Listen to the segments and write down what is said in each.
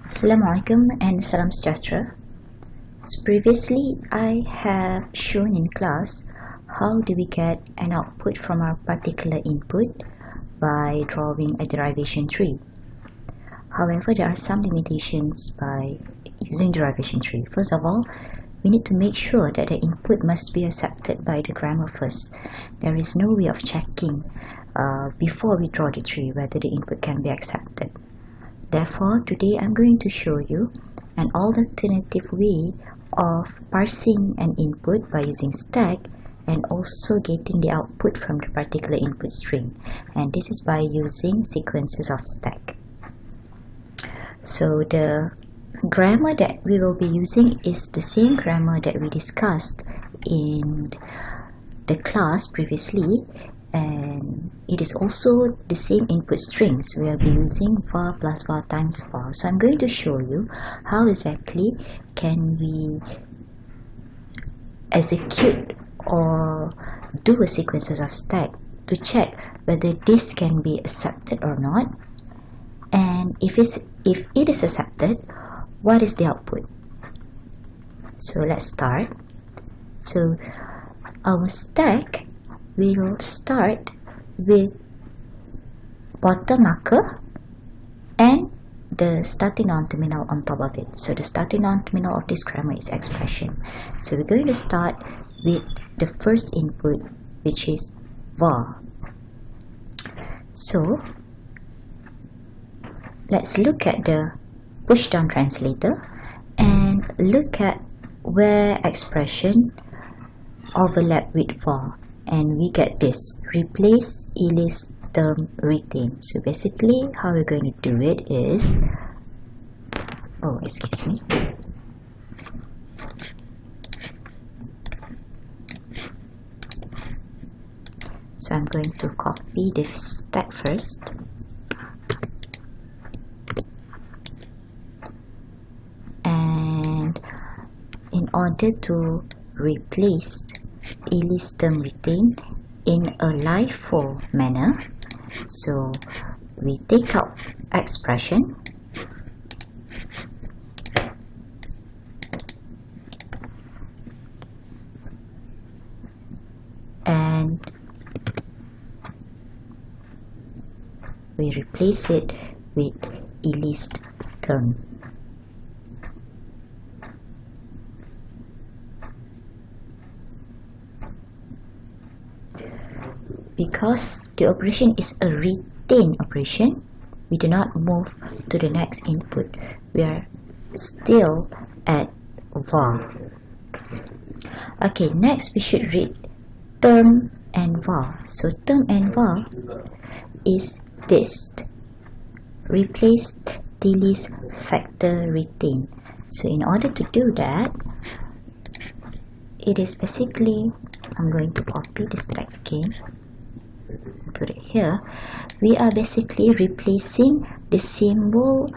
Assalamualaikum and salam sejahtera. So previously I have shown in class how do we get an output from our particular input by drawing a derivation tree. However, there are some limitations by using derivation tree. First of all, we need to make sure that the input must be accepted by the grammar first. There is no way of checking before we draw the tree whether the input can be accepted. Therefore, today I'm going to show you an alternative way of parsing an input by using stack and also getting the output from the particular input string. And this is by using sequences of stack. So the grammar that we will be using is the same grammar that we discussed in the class previously, and it is also the same input strings. We will be using var plus var times var. So I'm going to show you how exactly can we execute or do a sequences of stack to check whether this can be accepted or not, and if it is accepted, what is the output. So let's start. So our stack will start with bottom marker and the starting non-terminal on top of it. So the starting non-terminal of this grammar is expression. So we're going to start with the first input, which is var. So let's look at the Pushdown Translator and look at where expression overlap with var, and we get this: replace elist term retain. So basically how we're going to do it is, so I'm going to copy the stack first, and in order to replace elist term retain in a LIFO manner, so we take out expression and we replace it with elist term. Because the operation is a retain operation, we do not move to the next input. We are still at var. Okay, next we should read term and var. So term and var is this: replace, delete, factor, retain. So in order to do that, it is basically, I'm going to copy the stack again, put it here. We are basically replacing the symbol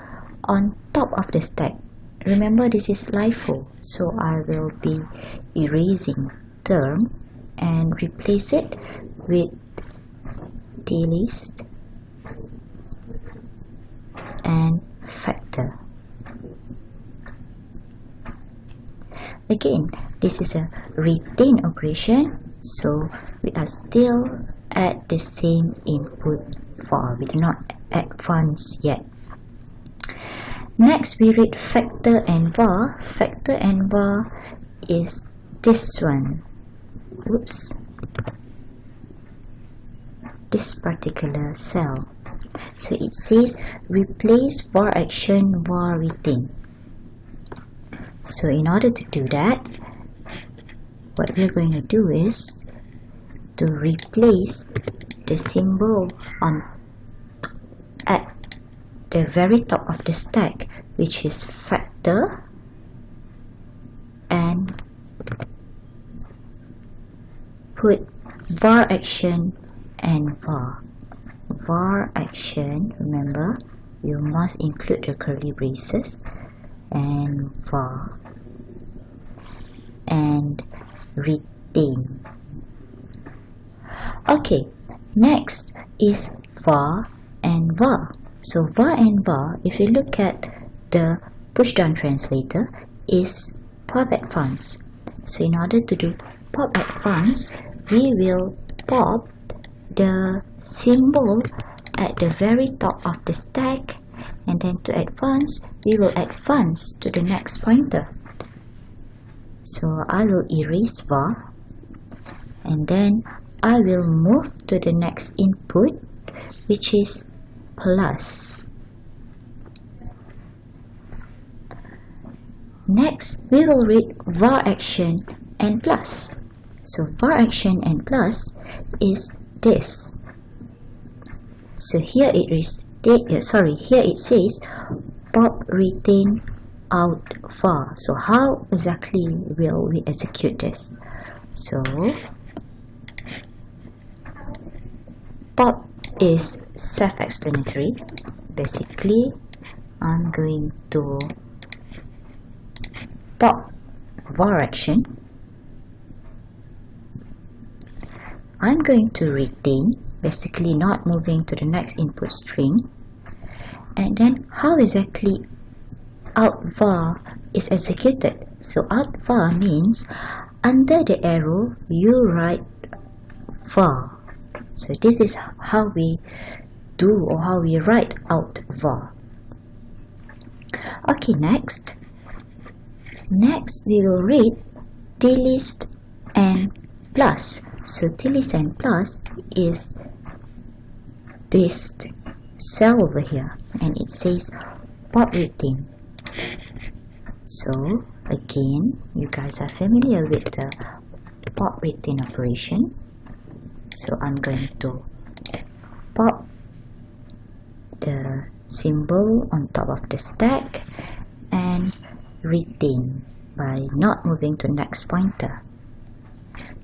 on top of the stack. Remember, this is LIFO, so I will be erasing term and replace it with delist and factor. Again, this is a retain operation, so we are still at the same input var. We do not advance yet. Next we read factor and var. Factor and var is this one. Oops. This particular cell. So it says replace var action var retain. So in order to do that, what we're going to do is to replace the symbol at the very top of the stack, which is factor, and put var action and var. Var action, remember, you must include the curly braces, and var, and retain. Okay, next is var and var. So var and var, if you look at the Pushdown Translator is pop advance. So in order to do pop advance, we will pop the symbol at the very top of the stack, and then to advance, we will advance to the next pointer. So I will erase var, and then I will move to the next input, which is plus. Next, we will read var action and plus. So var action and plus is this. So here it is. Here it says pop retain out var. So how exactly will we execute this? So pop is self-explanatory. Basically, I'm going to pop var action. I'm going to retain, basically not moving to the next input string. And then how exactly out var is executed? So out var means under the arrow you write var. So this is how we do, or how we write out var. Okay, next we will read tlist and plus. So tlist and plus is this cell over here, and it says pop retain. So again, you guys are familiar with the pop retain operation. So I'm going to pop the symbol on top of the stack and retain by not moving to next pointer.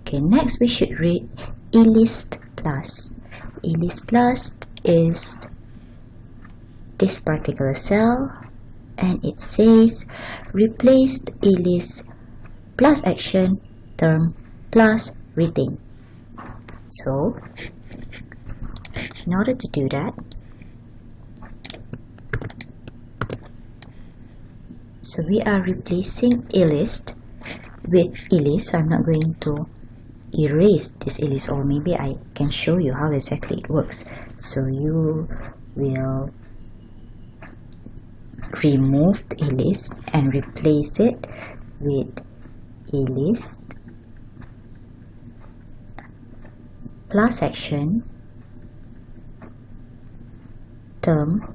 Okay, next we should read elist plus. Elist plus is this particular cell, and it says replaced elist plus action term plus retain. So in order to do that, so we are replacing elist with elist. So I'm not going to erase this elist, or maybe I can show you how exactly it works. So you will remove the elist and replace it with elist plus action term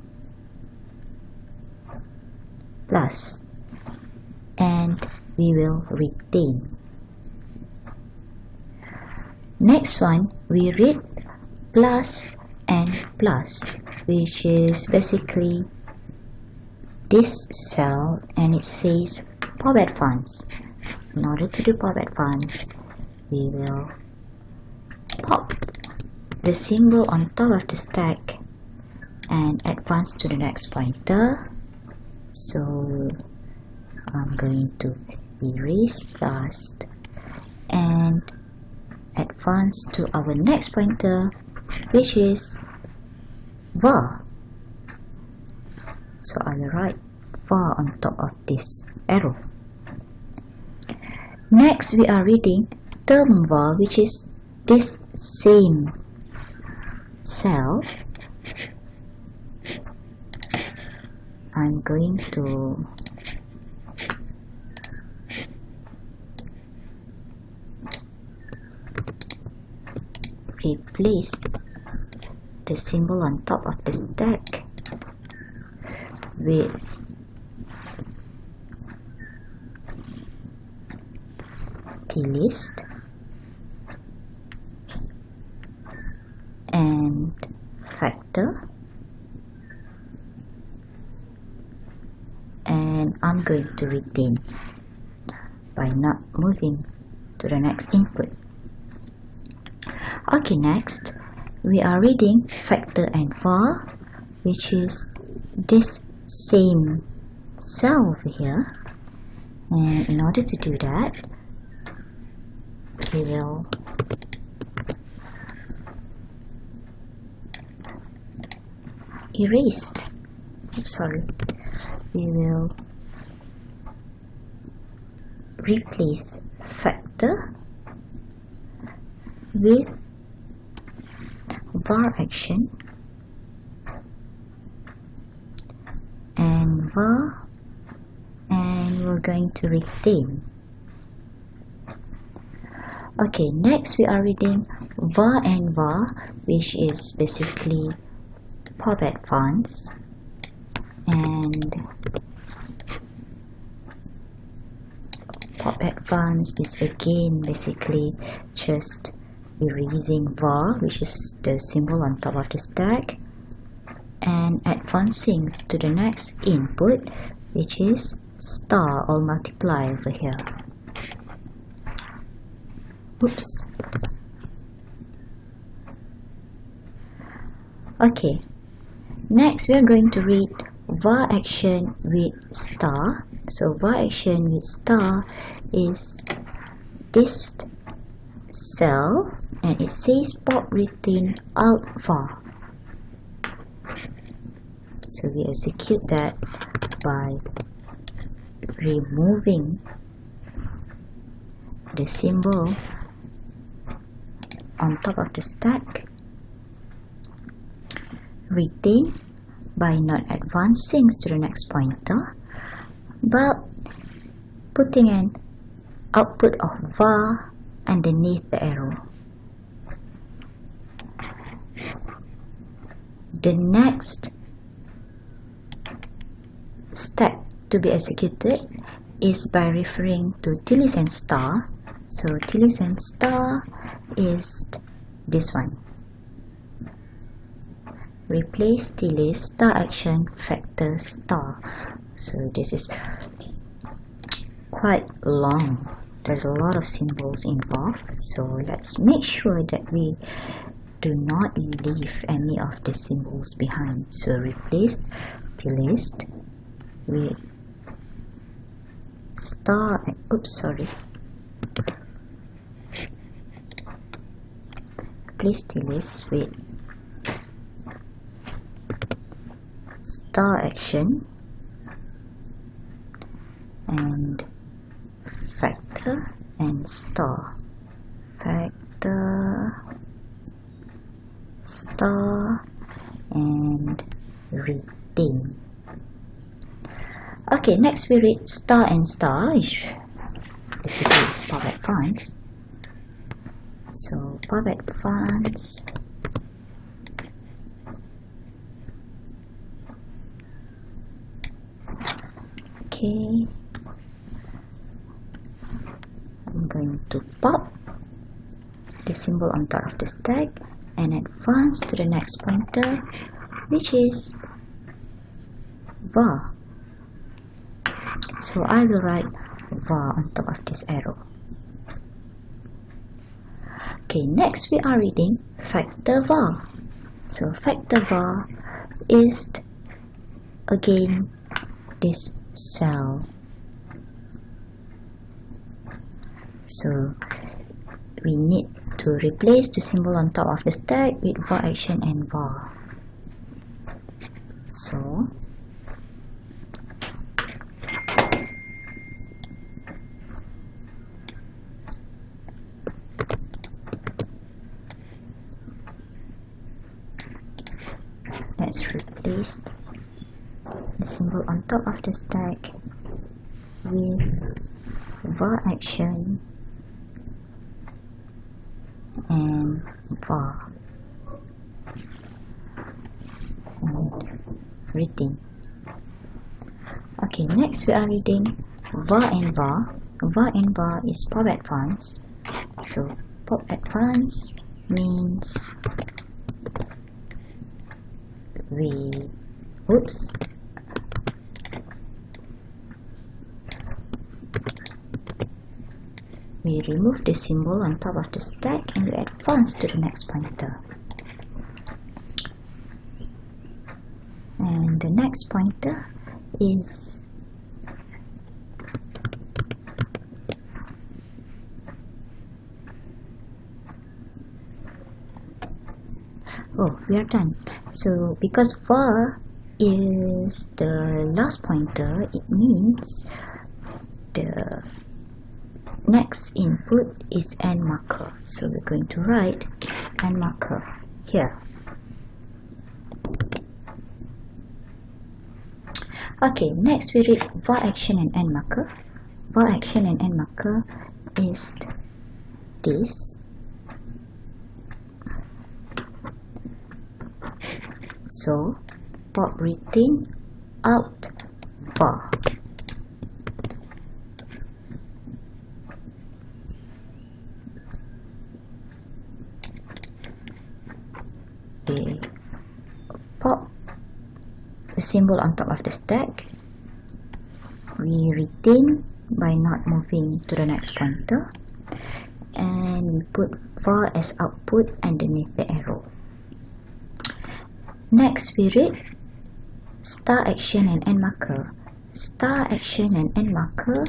plus, and we will retain. Next one, we read plus and plus, which is basically this cell, and it says pop advance. In order to do pop advance, we will pop the symbol on top of the stack and advance to the next pointer. So I'm going to erase plus and advance to our next pointer, which is var. So I will write var on top of this arrow. Next we are reading term var, which is this same cell. I'm going to replace the symbol on top of the stack with tlist and factor, and I'm going to retain by not moving to the next input. Okay, next we are reading factor and var, which is this same cell over here, and in order to do that, we will erase we will replace factor with var action and var, and we're going to retain. Okay, next we are reading var and var, which is basically pop advance, and pop advance is again basically just erasing var, which is the symbol on top of the stack, and advancing to the next input, which is star or multiply over here. Oops. Okay, next we are going to read var action with star. So var action with star is this cell, and it says pop retain out var. So we execute that by removing the symbol on top of the stack, retain by not advancing to the next pointer, but putting an output of var underneath the arrow. The next step to be executed is by referring to tilde and star. So tilde and star is this one. Replace tilde star action factor star. So this is quite long. There's a lot of symbols involved, so let's make sure that we do not leave any of the symbols behind. So replace tilde with star and replace tilde with star action and factor and star, factor, star, and retain. Okay, next we read star and star, which basically is pop advance. So pop advance okay, I'm going to pop the symbol on top of the stack and advance to the next pointer, which is var. So I will write var on top of this arrow. Okay, next we are reading factor var. So factor var is again this cell. So we need to replace the symbol on top of the stack with var action and var. So let's replace the symbol on top of the stack with var action and var and retain. Okay, next we are reading var and var. Var and var is pop advance. So pop advance means we remove the symbol on top of the stack and we advance to the next pointer. And the next pointer is we are done. So because var is the last pointer, it means the next input is end marker. So we're going to write end marker here. Okay, next we read var action and end marker. var action and end marker is this. So pop retain out var. We pop the symbol on top of the stack. We retain by not moving to the next pointer, and we put var as output underneath the arrow. Next we read star action and end marker. Star action and end marker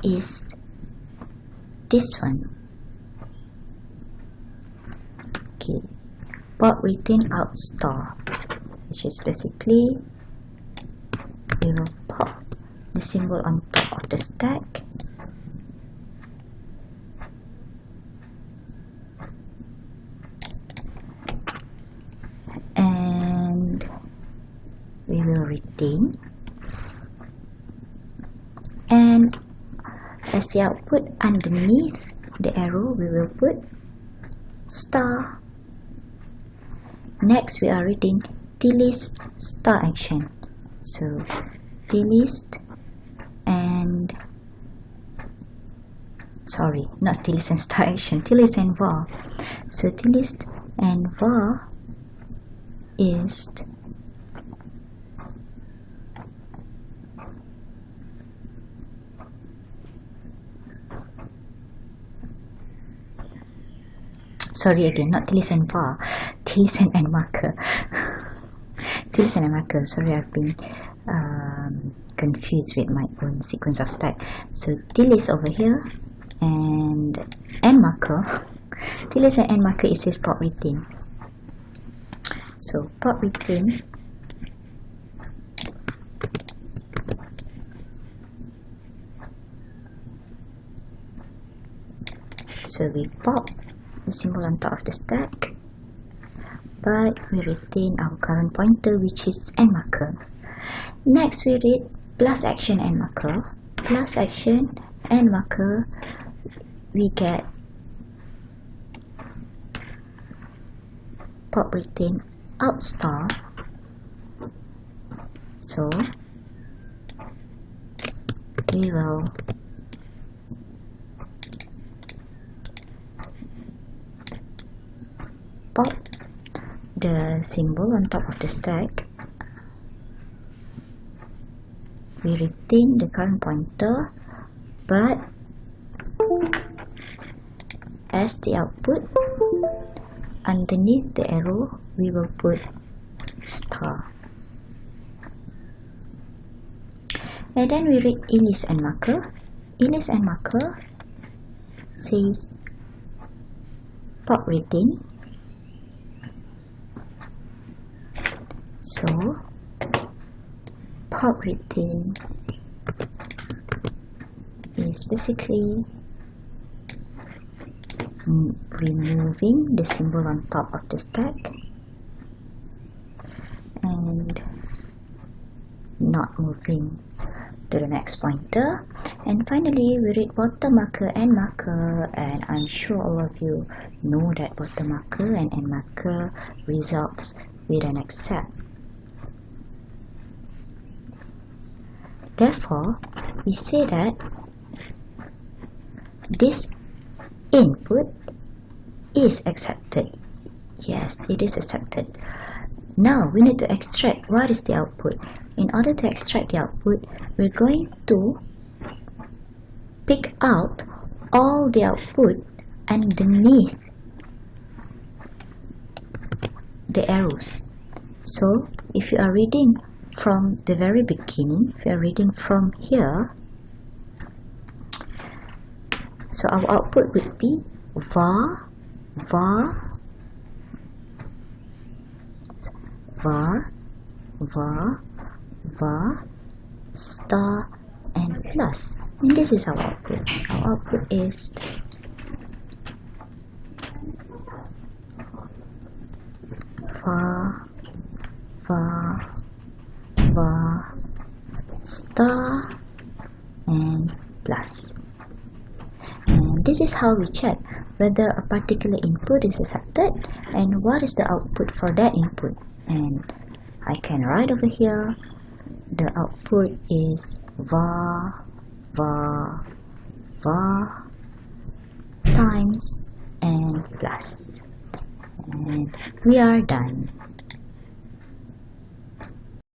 is this one. Okay, pop retain out star, which is basically we will pop the symbol on top of the stack and we will retain, and as the output underneath the arrow we will put star. Next we are reading delist star action. So delist and not delist and star action, delist and var. So delist and var is not delist and var, delist and end marker. Delist and end marker. Sorry, I've been confused with my own sequence of stack. So delist over here and end marker. Delist and end marker, it says pop retain. So pop retain so we pop the symbol on top of the stack, but we retain our current pointer, which is end marker. Next we read plus action end marker. Plus action end marker, we get pop retain out star. So we will pop the symbol on top of the stack. We retain the current pointer, but as the output underneath the arrow we will put star. And then we read elist end marker. Elist end marker says pop retain. So pop retain is basically removing the symbol on top of the stack and not moving to the next pointer. And finally we read bottom marker, end marker, and I'm sure all of you know that bottom marker and end marker results with an except. Therefore, we say that this input is accepted. Yes, it is accepted. Now we need to extract what is the output. In order to extract the output, we're going to pick out all the output underneath the arrows. So if you are reading from the very beginning, if you are reading from here, so our output would be var, var, var, var, var, star, and plus. And this is our output. Our output is var, var, var, star, and plus. And this is how we check whether a particular input is accepted and what is the output for that input. And I can write over here, the output is var, var, var times and plus. And we are done.